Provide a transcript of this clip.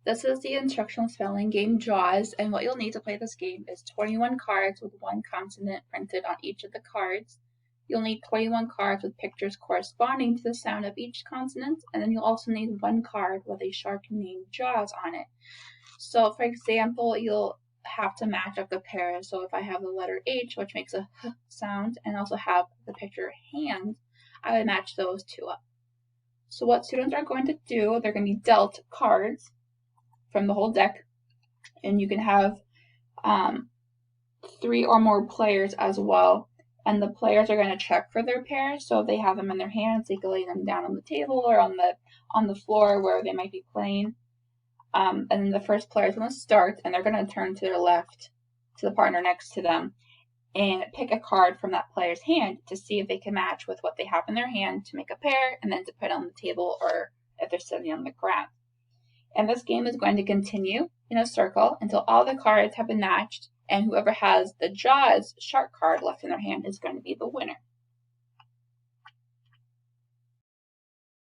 This is the instructional spelling game JAWS, and what you'll need to play this game is 21 cards with one consonant printed on each of the cards. You'll need 21 cards with pictures corresponding to the sound of each consonant, and then you'll also need one card with a shark named JAWS on it. So, for example, you'll have to match up the pairs. So if I have the letter H, which makes a H sound, and also have the picture hand, I would match those two up. So what students are going to do, they're going to be dealt cards from the whole deck, and you can have 3 or more players as well, and the players are going to check for their pairs. So if they have them in their hands, they can lay them down on the table or on the floor where they might be playing. And then the first player is going to start, and they're going to turn to their left to the partner next to them and pick a card from that player's hand to see if they can match with what they have in their hand to make a pair, and then to put on the table or if they're sitting on the ground. And this game is going to continue in a circle until all the cards have been matched, and whoever has the JAWS shark card left in their hand is going to be the winner.